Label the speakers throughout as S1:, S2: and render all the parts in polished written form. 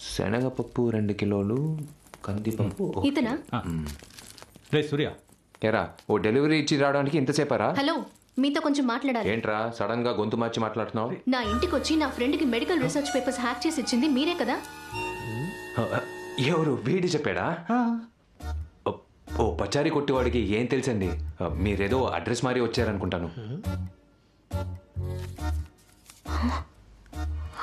S1: శనగపప్పు 2 కిలోలు, కందిపప్పు.
S2: ఇతనా?
S3: రే సూర్య,
S1: ఏరా ఓ డెలివరీ ఇచ్చి రావడానికి ఇంతసేపరా?
S2: హలో, మీతో కొంచెం మాట్లాడాలి.
S1: ఏంట్రా సడన్ గా గొంతు మార్చి మాట్లాడుతున్నావు?
S2: నా ఇంటికి వచ్చి నా ఫ్రెండ్ కి మెడికల్ రీసెర్చ్ పేపర్స్ హ్యాక్ చేసి ఇచ్చింది మీరే కదా?
S1: ఎవరు? వీడి చెప్పాడా? ఓ పచారీ కొట్టేవాడికి ఏం తెలుసండి? మీరేదో అడ్రస్ మారి వచ్చారనుకుంటాను.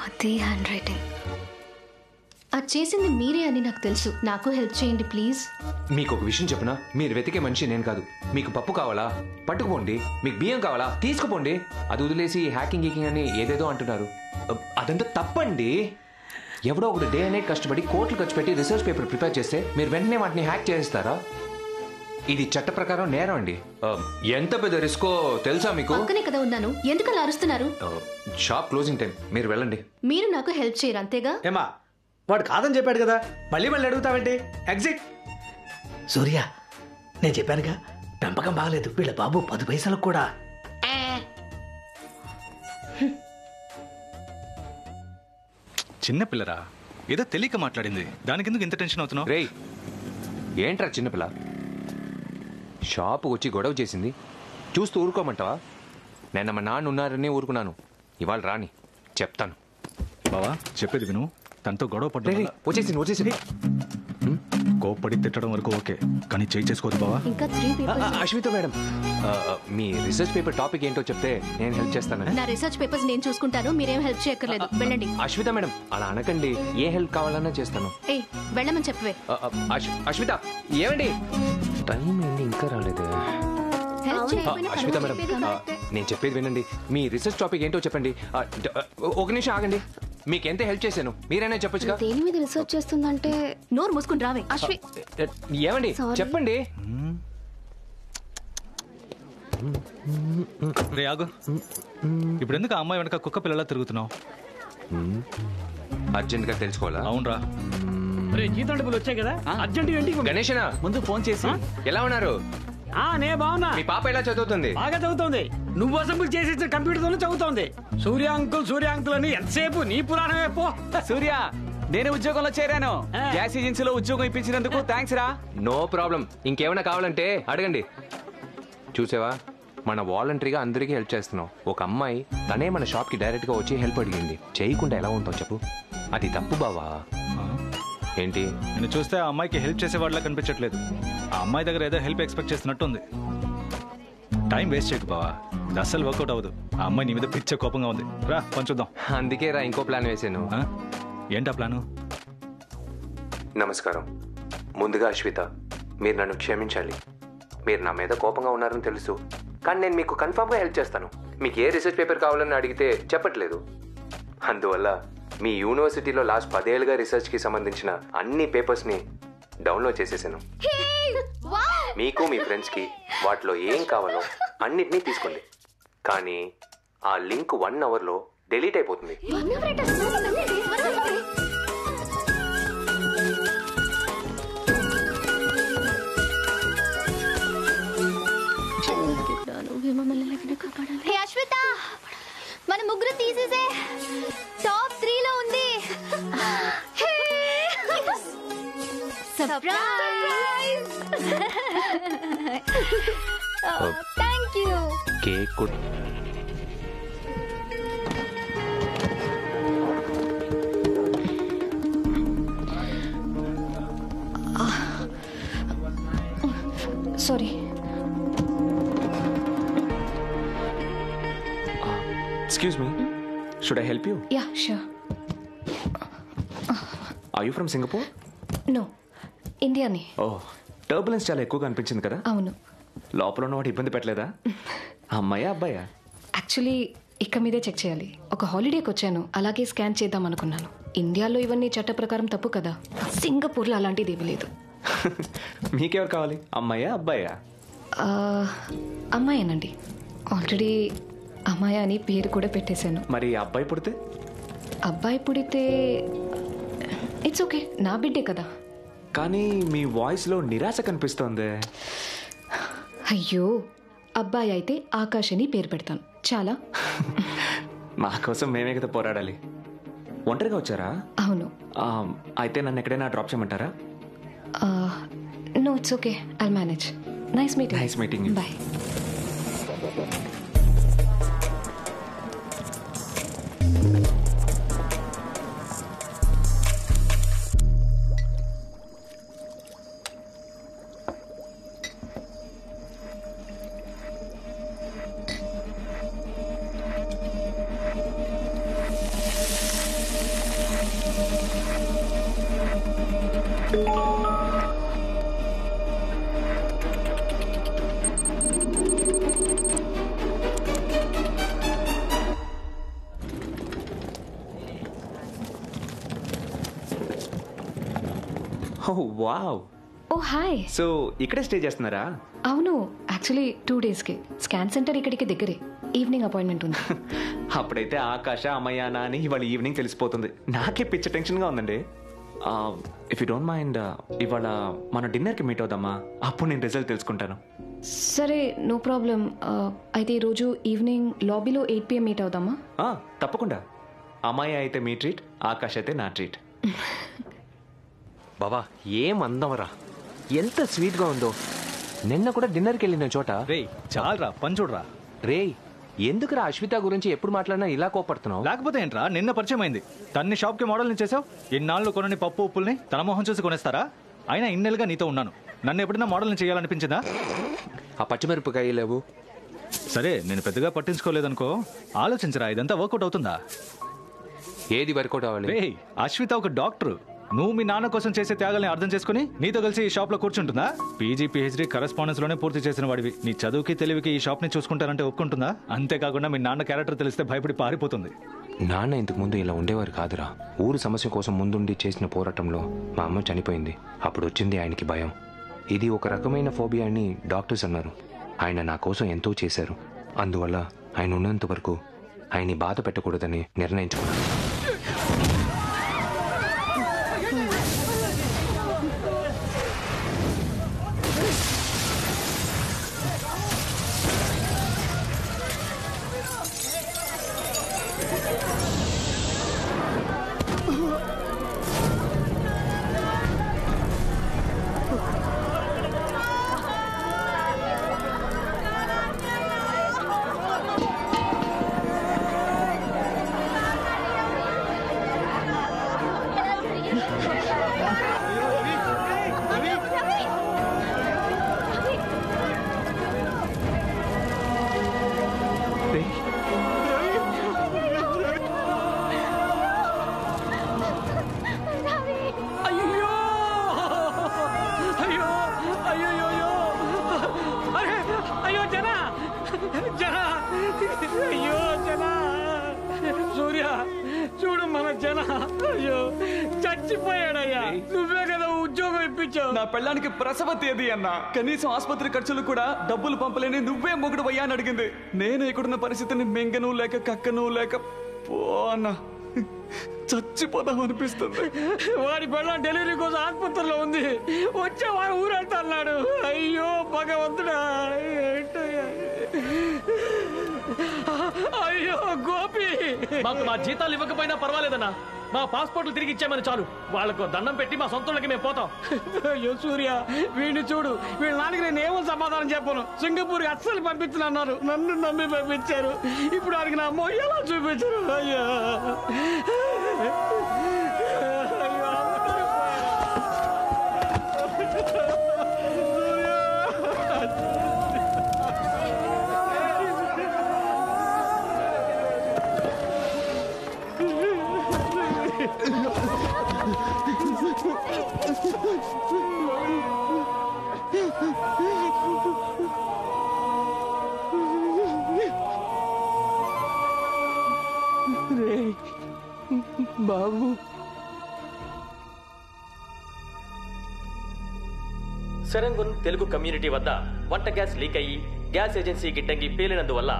S2: అదే హ్యాండ్ రైటింగ్. అది చేసింది మీరే అని నాకు తెలుసు. నాకు హెల్ప్ చేయండి ప్లీజ్.
S1: మీకు ఒక విషయం చెప్పనా? మీరు వెతికే మనిషి నేను కాదు. మీకు పప్పు కావాలా? పట్టుకుపోండి. మీకు బియ్యం కావాలా? తీసుకుపోండి. అది వదిలేసి హ్యాకింగ్ గీకింగ్ అని ఏదేదో అంటున్నారు. అదంతా తప్పండి. ఎవడో ఒకటి డే అనే కష్టపడి కోట్లు ఖర్చు పెట్టి రీసెర్చ్ పేపర్ ప్రిపేర్ చేస్తే మీరు వెంటనే వాటిని హ్యాక్ చేస్తారా? ఇది చట్ట ప్రకారం నేరం అండి. ఎంత పెద్ద రిస్కో తెలుసా మీకు?
S2: పక్కనే కదా ఉన్నాను, ఎందుకు అలా అరుస్తున్నారు?
S1: షాప్ క్లోజింగ్ టైం, మీరు వెళ్ళండి.
S2: మీరు నాకు హెల్ప్ చేయరు అంతేగా?
S4: ఏమా వాడు కాదని చెప్పాడు కదా, మళ్ళీ మళ్ళీ అడుగుతావంటే? ఎగ్జిట్. సూర్య, నేను చెప్పానుగా పెంపకం బాగలేదు. వీళ్ళ బాబు 10 పైసలకు కూడా.
S3: చిన్నపిల్లరా, ఏదో తెలియక మాట్లాడింది, దానికి ఎందుకు ఇంత టెన్షన్ అవుతున్నావు?
S1: రేయ్, ఏంట్రా చిన్నపిల్ల? షాపు వచ్చి గొడవ చేసింది చూస్తూ ఊరుకోమంటావా? నేను మా నాన్న ఉన్నారని ఊరుకున్నాను. ఇవాళ రాని చెప్తాను.
S3: బావా చెప్పేది విను. తనతో గొడవ పడ్డా
S1: వచ్చేసింది.
S3: కోప్పడి తిట్టడం వరకు ఓకే, కానీ చేయి చేసుకోవద్దు బావా.
S2: ఇంకా 3 పేపర్స్.
S1: అశ్విత మేడం, మీ రీసెర్చ్ పేపర్ టాపిక్ ఏంటో చెప్తే నేను హెల్ప్ చేస్తాను.
S2: నా రీసెర్చ్ పేపర్స్ నేను చూసుకుంటాను, మీరేం హెల్ప్ చేయక్కర్లేదు. వెళ్ళండి.
S1: అశ్విత మేడం, అలా అనకండి. ఏ హెల్ప్ కావాలన్నా చేస్తాను.
S2: ఏ వెళ్ళమని చెప్పవే.
S1: అశ్విత, ఏమండి? టైం ఏంటి ఇంకా రాలేదు? అశ్విత మేడం, నేను చెప్పేది వినండి. మీ రీసెర్చ్ టాపిక్ ఏంటో చెప్పండి. ఒక నిమిషం ఆగండి. మీకు ఎంత హెల్ప్ చేశాను మీరైనా చెప్పొచ్చుగా.
S2: దేని మీద రీసెర్చ్ చేస్తుందంటే నోరు మూసుకుని రావే. అశ్వి,
S1: ఏమండి చెప్పండి.
S3: రే ఆగు. ఇప్పుడు ఎందుకు ఆ అమ్మాయి వెనక కుక్క పిల్లలా తిరుగుతున్నావు?
S1: అర్జెంట్ గా తెలుసుకోవాలా?
S3: అవునరా.
S4: జీతం డబ్బులు వచ్చాయి కదా, అర్జెంట్ ఏంటి?
S1: గణేషనా,
S4: ముందు ఫోన్ చేసి
S1: ఎలా ఉన్నారు?
S4: నే బాగున్నా.
S1: మీ పాప ఎలా చదువుతుంది?
S4: బాగా చదువుతోంది. నువ్వు అసెంబ్లీ చేసి కంప్యూటర్ తోనే చదువుతోంది. సూర్య అంకుల్ అని ఎంతసేపు నీ పురాణమే పో.
S5: సూర్య, నేను ఉద్యోగంలో చేరాను. గ్యాస్ ఏజెన్సీలో ఉద్యోగం ఇప్పించినందుకు థ్యాంక్స్ రా.
S1: No problem. ఇంకేమైనా కావాలంటే అడగండి. చూసావా, మన వాలంటరీగా అందరికీ హెల్ప్ చేస్తున్నాం. ఒక అమ్మాయి తనే మన షాప్ కి డైరెక్ట్ గా వచ్చి హెల్ప్ అడిగింది. చేయకుండా ఎలా ఉంటావు చెప్పు? అది తప్పు బావా. ఏంటి?
S3: నేను చూస్తే ఆ అమ్మాయికి హెల్ప్ చేసేవాళ్ళ కనిపించట్లేదు. ఆ అమ్మాయి దగ్గర ఏదో హెల్ప్ ఎక్స్పెక్ట్ చేస్తున్నట్టుంది. టైం వేస్ట్ చేయకు బావా, ఇది అస్సలు వర్కౌట్ అవ్వదు. ఆ అమ్మాయి నీ మీద పిచ్చ కోపంగా ఉంది. రా పంచుద్దాం.
S1: అందుకే రా ఇంకో ప్లాన్ వేసాను.
S3: ఏంటా ప్లాను?
S1: నమస్కారం. ముందుగా అశ్విత, మీరు నన్ను క్షమించాలి. మీరు నా మీద కోపంగా ఉన్నారని తెలుసు, కానీ నేను మీకు కన్ఫామ్గా హెల్ప్ చేస్తాను. మీకు ఏ రీసెర్చ్ పేపర్ కావాలని అడిగితే చెప్పట్లేదు. అందువల్ల మీ యూనివర్సిటీలో లాస్ట్ 10 ఏళ్ళుగా రీసెర్చ్కి సంబంధించిన అన్ని పేపర్స్ని డౌన్లోడ్ చేసేసాను. మీకు మీ ఫ్రెండ్స్కి వాటిలో ఏం కావాలో అన్నిటినీ తీసుకోండి. కానీ ఆ లింక్ 1 అవర్లో డిలీట్ అయిపోతుంది.
S2: అశ్విత, మన ముగ్గురు తీసేసే టాప్ 3 లో ఉంది. సర్ప్రైజ్. Thank you.
S1: కేక్ కూడా
S2: sorry.
S1: Excuse me, should I help you?
S2: Yeah, sure.
S1: Are you from Singapore?
S2: No, ఇండియాని.
S1: Oh, టర్బులెన్స్ చాలా ఎక్కువగా అనిపించింది కదా?
S2: అవును.
S1: లోపల ఉన్నవాడు ఇబ్బంది పెట్టలేదా? అమ్మాయా అబ్బాయా?
S2: యాక్చువల్లీ ఇక మీదే చెక్ చేయాలి. ఒక హాలిడేకి వచ్చాను, అలాగే స్కాన్ చేద్దాం అనుకున్నాను. ఇండియాలో ఇవన్నీ చట్ట ప్రకారం తప్పు కదా. సింగపూర్లో అలాంటిది ఏమీ లేదు.
S1: మీకెవరు కావాలి, అమ్మాయా అబ్బాయా?
S2: అమ్మాయేనండి. ఆల్రెడీ అమ్మాయి అని పేరు కూడా పెట్టేశాను.
S1: మరి అబ్బాయి పుడితే?
S2: అబ్బాయి పుడితే ఇట్స్ ఓకే, నా బిడ్డే కదా.
S1: కానీ మీ వాయిస్లో నిరాశ కనిపిస్తోంది.
S2: అయ్యో, అబ్బాయి అయితే ఆకాష్ అని పేరు పెడతాను. చాలా.
S1: మా కోసం మేమే కదా పోరాడాలి. ఒంటరిగా వచ్చారా?
S2: అవును.
S1: అయితే నన్ను ఎక్కడైనా డ్రాప్ చేయమంటారా?
S2: No, it's okay, I manage. Nice meeting.
S1: Nice meeting you.
S2: Bye.
S1: Wow.
S2: Oh hi.
S1: So ఇక్కడే స్టే చేస్తున్నారా?
S2: అవును, యాక్చువల్లీ 2 డేస్కి. స్కాన్ సెంటర్ ఇక్కడికి దగ్గరే. ఈవినింగ్ అపాయింట్మెంట్ ఉంది.
S1: అప్పుడైతే ఆకాశ అమ్మయ్యానా అని ఇవాళ ఈవినింగ్ తెలిసిపోతుంది. నాకే పిచ్చ టెన్షన్గా ఉందండి. ఇఫ్ యూ డోంట్ మైండ్ ఇవాళ మన డిన్నర్కి మీట్ అవుదామా? అప్పుడు నేను రిజల్ట్ తెలుసుకుంటాను.
S2: సరే, నో ప్రాబ్లం. అయితే ఈరోజు ఈవినింగ్ లాబీలో 8 PM మీట్ అవుదామా?
S1: తప్పకుండా. అమ్మాయి అయితే మీ ట్రీట్, ఆకాష్ అయితే నా ట్రీట్. బాబా ఏం అందమరా, ఎంత స్వీట్గా ఉందో. నిన్న కూడా డిన్నర్కి వెళ్ళిన చోట.
S3: రే చాలరా, పని చూడరా.
S1: రే ఎందుకురా అశ్విత గురించి ఎప్పుడు మాట్లాడినా ఇలా కోపడుతున్నావు?
S3: లేకపోతే ఏంట్రా, నిన్న పరిచయం అయింది. తన్ని షాప్కి మోడల్ని చేసావు. ఇన్నాళ్ళు కొనని పప్పు ఉప్పుల్ని తన మొహం చూసి కొనేస్తారా? అయినా ఇన్నేళ్ళుగా నీతో ఉన్నాను. నన్ను ఎప్పుడైనా మోడల్ని చేయాలనిపించిందా?
S1: ఆ పచ్చిమిరపకాయ లేవు.
S3: సరే, నేను పెద్దగా పట్టించుకోలేదనుకో. ఆలోచించరా, ఇదంతా వర్కౌట్ అవుతుందా?
S1: ఏది వర్కౌట్ అవ్వాలి?
S3: రే అశ్విత ఒక డాక్టర్. నువ్వు మీ నాన్న కోసం చేసే త్యాగాల్ని అర్థం చేసుకుని నీతో కలిసి ఈ షాప్ లో కూర్చుంటుందా? PG PhD కరెస్పాండెన్స్ లోనే పూర్తి చేసిన వాడివి. నీ చదువుకి తెలివికి ఈ షాప్ ని చూసుకుంటారంటే ఒప్పుకుంటుందా? అంతేకాకుండా మీ నాన్న క్యారెక్టర్ తెలిస్తే భయపడి పారిపోతుంది.
S1: నాన్న ఇంతకు ముందు ఇలా ఉండేవారు కాదురా. ఊరు సమస్య కోసం ముందుండి చేసిన పోరాటంలో మా అమ్మ చనిపోయింది. అప్పుడు వచ్చింది ఆయనకి భయం. ఇది ఒక రకమైన ఫోబియా అని డాక్టర్స్ అన్నారు. ఆయన నా కోసం ఎంతో చేశారు. అందువల్ల ఆయన ఉన్నంత వరకు ఆయన్ని బాధ పెట్టకూడదని నిర్ణయించుకున్నాను.
S6: చూడు మన జన, అయ్యో చచ్చిపోయాడయ్యా. నువ్వే కదా ఉద్యోగం ఇప్పించావు.
S5: నా పెళ్ళానికి ప్రసవ తేదీ అన్నా, కనీసం ఆసుపత్రి ఖర్చులు కూడా డబ్బులు పంపలేని నువ్వే మొగుడు అయ్యా అని అడిగింది. నేను ఇక్కడున్న పరిస్థితిని మింగను లేక కక్కను లేక పో అన్నా, చచ్చిపోదాం అనిపిస్తుంది.
S6: వాడి పెళ్ళం డెలివరీ కోసం ఆసుపత్రిలో ఉంది. వచ్చే వాడు ఊరెళ్తా అన్నాడు. అయ్యో భగవంతుడా, ఏంటయ్యా. అయ్యో గోపి,
S7: మాకు మా జీతాలు ఇవ్వకపోయినా పర్వాలేదన్నా, మా పాస్పోర్ట్లు తిరిగి ఇచ్చామని చాలు. వాళ్ళకు దండం పెట్టి మా సొంతలకి మేము పోతాం.
S6: అయ్యో సూర్య, వీడిని చూడు. వీళ్ళ నాన్నకి నేను ఏమో సమాధానం చెప్పను. సింగపూర్కి అస్సలు పంపించనన్నారు. నన్ను నమ్మి పంపించారు. ఇప్పుడు వాడికి నా మొయ్య ఎలా చూపించారు? అయ్యా బాబు,
S7: సెరంగున్ తెలుగు కమ్యూనిటీ వద్ద వంట గ్యాస్ లీక్ అయ్యి గ్యాస్ ఏజెన్సీ గిడ్డంగి పేలినందువల్ల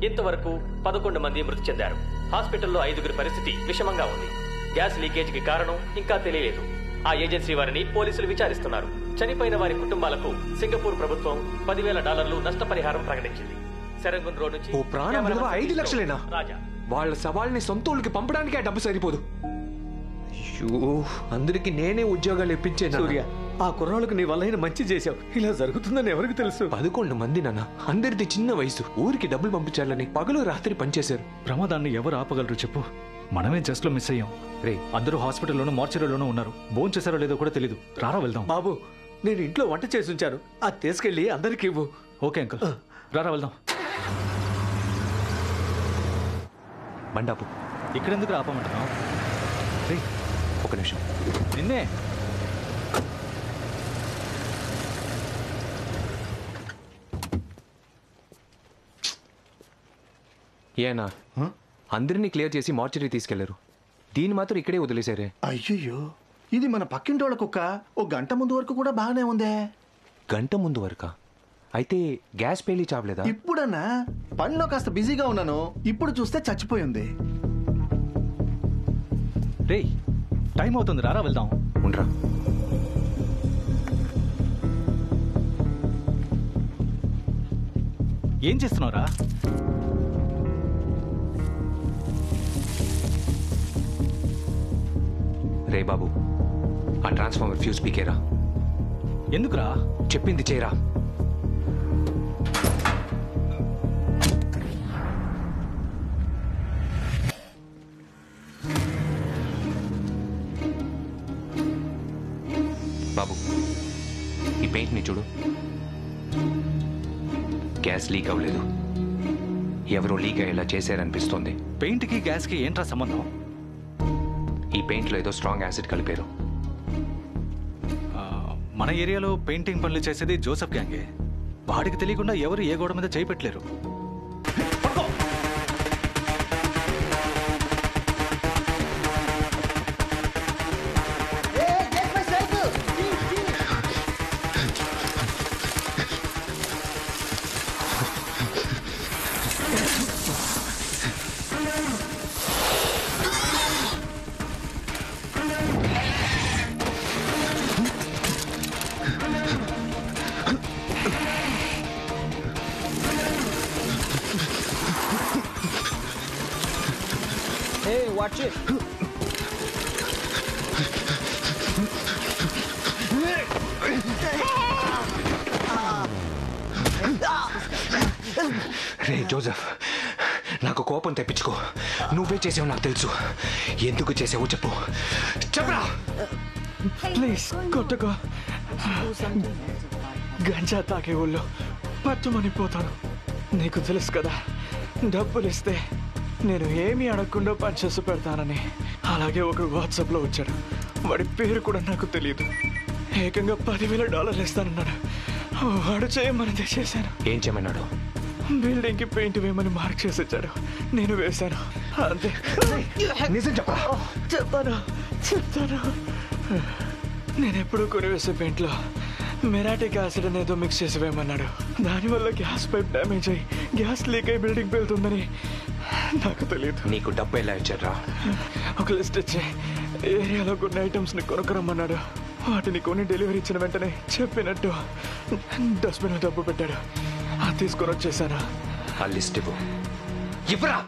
S7: ఇంతవరకు 11 మంది మృతి చెందారు. హాస్పిటల్లో 5గురి పరిస్థితి విషమంగా ఉంది. గ్యాస్ లీకేజ్ కి కారణం ఇంకా తెలియలేదు. ఆ ఏజెన్సీ వారిని పోలీసులు విచారిస్తున్నారు. చనిపోయిన వారి కుటుంబాలకు సింగపూర్ ప్రభుత్వం $10,000 నష్టపరిహారం ప్రకటించింది. సెరంగున్ రోడ్ నుంచి
S1: ఓ ప్రాణం విలువ 5 లక్షలేనా?
S7: రాజా,
S1: వాళ్ళ సవాల్ని సొంతూళ్ళకి పంపడానికి ఆ డబ్బు సరిపోదు. అందరికి నేనే ఉద్యోగాలు ఇప్పించాను
S4: సూర్య, ఆ కుర్రాళ్ళకు నీ వల్ల మంచి చేశావు. ఇలా జరుగుతుందని ఎవరికి తెలుసు?
S1: 11 మంది నాన్న, అందరిది చిన్న వయసు. ఊరికి డబ్బులు పంపించాలని పగలు రాత్రి పనిచేశారు.
S3: ప్రమాదాన్ని ఎవరు ఆపగలరు చెప్పు? మనమే జస్ట్ లో మిస్ అయ్యాం.
S1: రే,
S3: అందరూ హాస్పిటల్లోనూ మార్చరీలోనూ ఉన్నారు. భోజనం చేశారో లేదో కూడా తెలీదు. రారా వెళ్దాం.
S4: బాబు, నేను ఇంట్లో వంట చేసి ఉంచాను, అది తీసుకెళ్ళి అందరికి ఇవ్వు.
S3: ఓకే అంకుల్, రారా వెళ్దాం.
S1: బండాపు
S3: ఇక్కడెందుకు ఆపమంటున్నావు?
S1: రే, ఒక నిమిషం.
S3: నిన్నే
S1: ఏనా అందరినీ క్లియర్ చేసి మార్చరీ తీసుకెళ్లారు. దీన్ని మాత్రం ఇక్కడే వదిలేశారే.
S8: అయ్యయ్యో, ఇది మన పక్కింటోళ్ళ కుక్క. ఓ గంట ముందు వరకు కూడా బాగానే ఉందే.
S1: గంట ముందు వరకా? అయితే గ్యాస్ పేలి చావలేదా?
S8: ఇప్పుడన్నా పనిలో కాస్త బిజీగా ఉన్నాను, ఇప్పుడు చూస్తే చచ్చిపోయింది.
S3: రే, టైం అవుతుంది, రారా వెళ్దాం.
S1: ఉండరా.
S3: ఏం చేస్తున్నావురా?
S1: రే బాబు, ఆ ట్రాన్స్ఫార్మర్ ఫ్యూజ్ పీకేరా.
S3: ఎందుకురా?
S1: చెప్పింది చేయరా. బాబు, ఈ పెయింట్ ని చూడు. గ్యాస్ లీక్ అవ్వలేదు. ఎవరో లీక్ అయ్యేలా చేశారనిపిస్తోంది.
S3: పెయింట్ కి గ్యాస్ కి ఏంట్రా సంబంధం?
S1: ఈ పెయింట్ లో ఏదో స్ట్రాంగ్ యాసిడ్ కలిపారు.
S3: మన ఏరియాలో పెయింటింగ్ పనులు చేసేది జోసెఫ్ గ్యాంగే. వాడికి తెలియకుండా ఎవరు ఏ గోడ మీద చేయి పెట్టలేరు.
S6: Watch it.
S1: రే జోసెఫ్, నాకు కోపం తెప్పించుకో. నువ్వే చేసావు నాకు తెలుసు. ఎందుకు చేసావో చెప్పు. చెప్పరా.
S5: ప్లీజ్ కొట్టగా. గంజా తాగే ఊళ్ళో పట్టుమనిపోతాను. నీకు తెలుసు కదా, డబ్బులు ఇస్తే నేను ఏమీ అడగకుండా పనిచేసి పెడతానని. అలాగే ఒకడు వాట్సాప్లో వచ్చాడు. వాడి పేరు కూడా నాకు తెలియదు. ఏకంగా $10,000 ఇస్తానన్నాడు. వాడు చేయమని చేశాను.
S1: ఏం చేయమన్నాడు?
S5: బిల్డింగ్కి పెయింట్ వేయమని మార్క్ చేసి ఇచ్చాడు. నేను వేశాను, అంతే.
S1: నిజం చెప్పరా.
S5: చెప్తాను. నేను ఎప్పుడూ కొనివేసే పెయింట్లో మెరాటిక్ యాసిడ్ అనేదో మిక్స్ చేసి వేయమన్నాడు. దానివల్ల గ్యాస్ పైప్ డ్యామేజ్ అయ్యి గ్యాస్ లీక్ అయి బిల్డింగ్ వెళ్తుందని నాకు తెలియదు.
S1: నీకు డబ్బు ఎలా ఇచ్చారా?
S5: ఒక లిస్ట్ ఇచ్చి ఏరియాలో కొన్ని ఐటమ్స్ని కొనుక్కరమ్మన్నాడు. వాటిని కొని డెలివరీ ఇచ్చిన వెంటనే చెప్పినట్టు డస్ట్బిన్లో డబ్బు పెట్టాడు. అది తీసుకొని వచ్చేసాను.
S1: ఆ లిస్ట్ ఇవ్వు. ఇవ్వరా.